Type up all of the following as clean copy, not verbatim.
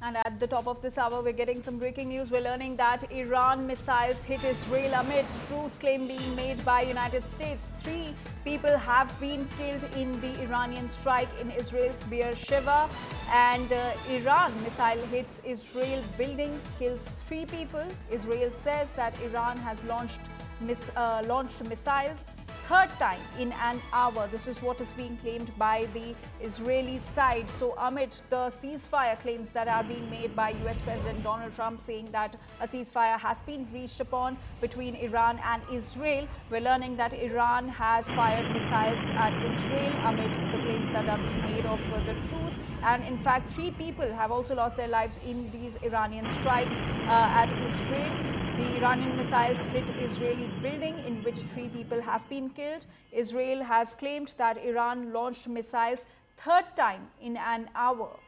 And at the top of this hour, we're getting some breaking news. We're learning that Iran missiles hit Israel amid truce claim being made by United States. 3 people have been killed in the Iranian strike in Israel's Be'er Sheva. And Iran missile hits Israel building, kills 3 people. Israel says that Iran has launched missiles third time in an hour. This is what is being claimed by the Israeli side. So amid the ceasefire claims that are being made by US President Donald Trump, saying that a ceasefire has been reached upon between Iran and Israel, we're learning that Iran has fired missiles at Israel amid the claims that are being made of the truce. And in fact, 3 people have also lost their lives in these Iranian strikes at Israel. The Iranian missiles hit Israeli building in which 3 people have been killed. Israel has claimed that Iran launched missiles third time in an hour.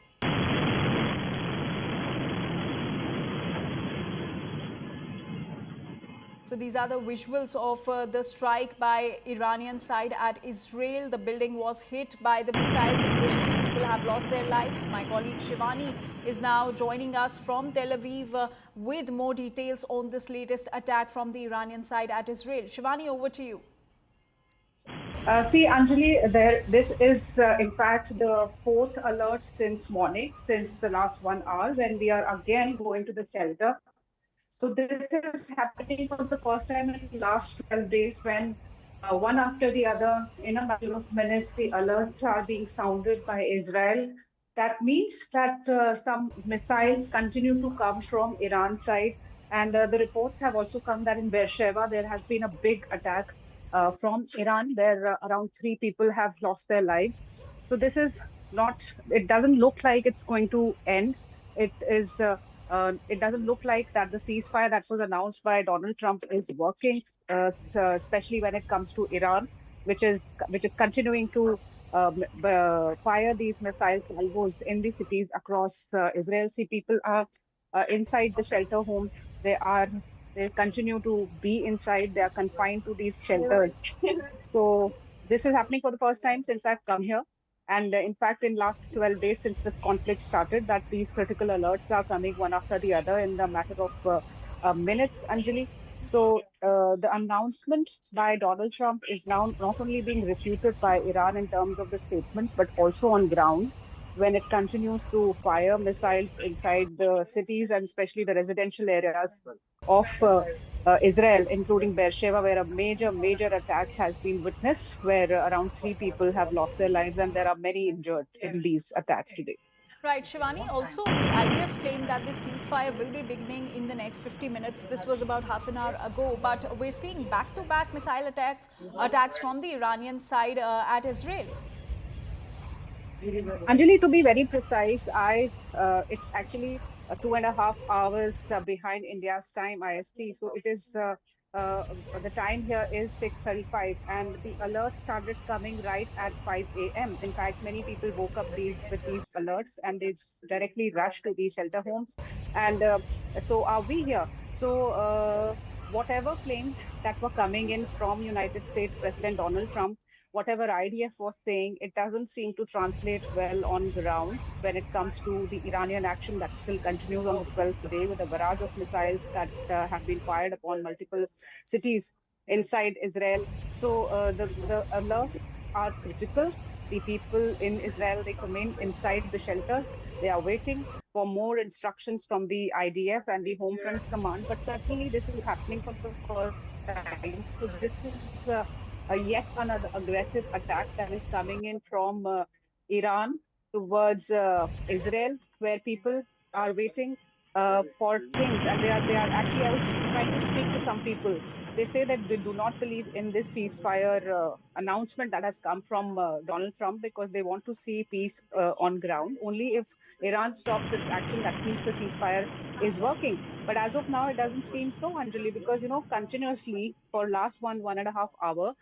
So these are the visuals of the strike by Iranian side at Israel. The building was hit by the missiles in which 3 people have lost their lives. My colleague Shivani is now joining us from Tel Aviv with more details on this latest attack from the Iranian side at Israel. Shivani, over to you. See, Anjali, this is in fact the fourth alert since morning, since the last 1 hour, when we are again going to the shelter. So this is happening for the first time in the last 12 days when one after the other, in a matter of minutes, the alerts are being sounded by Israel. That means that some missiles continue to come from Iran side. And the reports have also come that in Beersheba, there has been a big attack from Iran where around 3 people have lost their lives. So this is not, it doesn't look like it's going to end. It is it doesn't look like that the ceasefire that was announced by Donald Trump is working, especially when it comes to Iran, which is continuing to fire these missile salvos in the cities across Israel. See, people are inside the shelter homes. They continue to be inside. They are confined to these shelters. So this is happening for the first time since I've come here. And in fact, in last 12 days since this conflict started, that these critical alerts are coming one after the other in the matter of minutes, Anjali. So the announcement by Donald Trump is now not only being refuted by Iran in terms of the statements, but also on ground when it continues to fire missiles inside the cities and especially the residential areas of Israel, including Beersheba, where a major attack has been witnessed, where around 3 people have lost their lives and there are many injured in these attacks today. Right, Shivani. Also, the IDF claimed that the ceasefire will be beginning in the next 50 minutes. This was about half an hour ago, but we're seeing back-to-back missile attacks from the Iranian side at Israel. Anjali, to be very precise, it's actually 2.5 hours behind India's time IST. So it is uh, the time here is 6:35, and the alert started coming right at 5 a.m. In fact, many people woke up these alerts and they directly rushed to these shelter homes. And so are we here? So whatever claims that were coming in from United States President Donald Trump, whatever IDF was saying, it doesn't seem to translate well on ground when it comes to the Iranian action that still continues on the 12th day with a barrage of missiles that have been fired upon multiple cities inside Israel. So the alerts are critical. The people in Israel, they remain inside the shelters. They are waiting for more instructions from the IDF and the Home Front Command. But certainly this is happening for the first time. So this is yet another aggressive attack that is coming in from Iran towards Israel, where people are waiting for things, and they are actually. I was trying to speak to some people. They say that they do not believe in this ceasefire announcement that has come from Donald Trump because they want to see peace on ground. Only if Iran stops its action, that means the ceasefire is working. But as of now, it doesn't seem so, Anjali, because continuously for last 1.5 hour,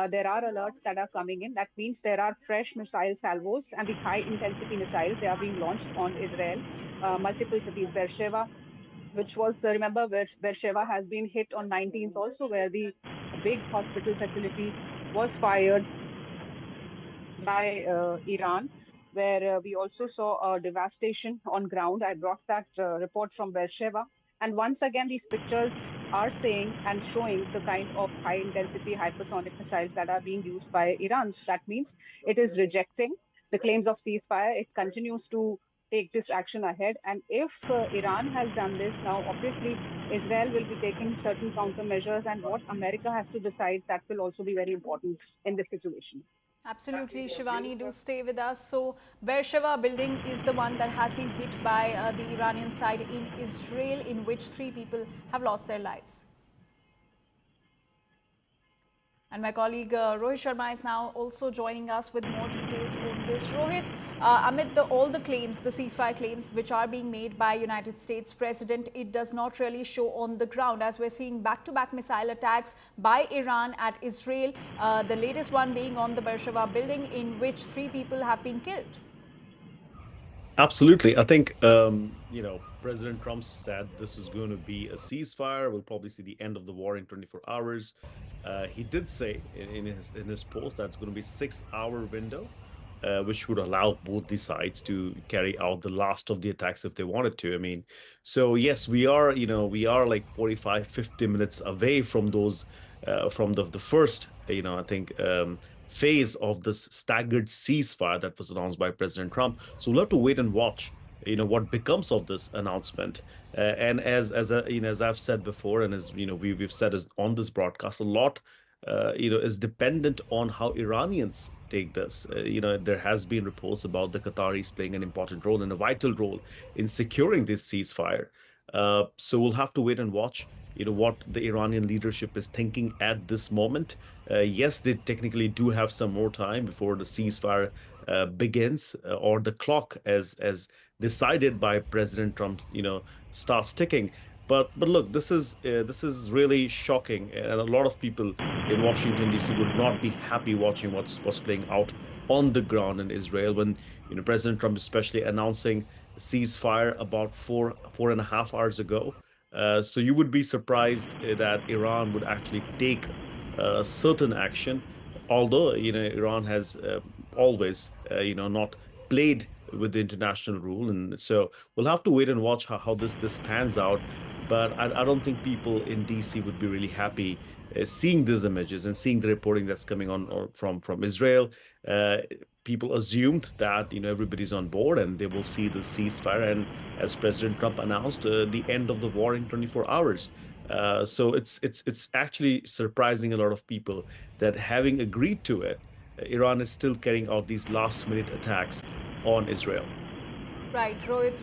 there are alerts that are coming in. That means there are fresh missile salvos and the high intensity missiles. They are being launched on Israel, multiple cities, Beersheba, which was, remember, where Beersheba has been hit on 19th also, where the big hospital facility was fired by Iran, where we also saw devastation on ground. I brought that report from Be'er Sheva. And once again, these pictures are saying and showing the kind of high intensity hypersonic missiles that are being used by Iran. So that means it is rejecting the claims of ceasefire. It continues to take this action ahead. And if Iran has done this, now obviously Israel will be taking certain countermeasures. And what America has to decide, that will also be very important in this situation. Absolutely, Shivani, do stay with us. So, Be'er Sheva building is the one that has been hit by the Iranian side in Israel, in which 3 people have lost their lives. And my colleague Rohit Sharma is now also joining us with more details on this. Rohit, amid all the claims, the ceasefire claims, which are being made by United States President, it does not really show on the ground, as we're seeing back-to-back missile attacks by Iran at Israel. The latest one being on the Be'er Sheva building, in which 3 people have been killed. Absolutely. I think, President Trump said this was going to be a ceasefire. We'll probably see the end of the war in 24 hours. He did say in his post that it's going to be 6 hour window, which would allow both the sides to carry out the last of the attacks if they wanted to. I mean, so yes, we are like 45, 50 minutes away from those, from the first, I think, phase of this staggered ceasefire that was announced by President Trump. So we'll have to wait and watch, what becomes of this announcement. And as I've said before, and as we've said on this broadcast, a lot is dependent on how Iranians take this. There has been reports about the Qataris playing an important role and a vital role in securing this ceasefire. So we'll have to wait and watch, what the Iranian leadership is thinking at this moment. Yes, they technically do have some more time before the ceasefire begins, or the clock, as decided by President Trump, starts ticking. But look, this is really shocking, and a lot of people in Washington D.C. would not be happy watching what's playing out on the ground in Israel when President Trump especially announcing a ceasefire about 4.5 hours ago. So you would be surprised that Iran would actually take certain action, although Iran has always not played with the international rule, and so we'll have to wait and watch how this pans out. But I don't think people in DC would be really happy seeing these images and seeing the reporting that's coming on or from Israel. Uh, People assumed that everybody's on board and they will see the ceasefire, and as President Trump announced, the end of the war in 24 hours. So it's actually surprising a lot of people that, having agreed to it, Iran is still carrying out these last minute attacks on Israel. Right, Rohit,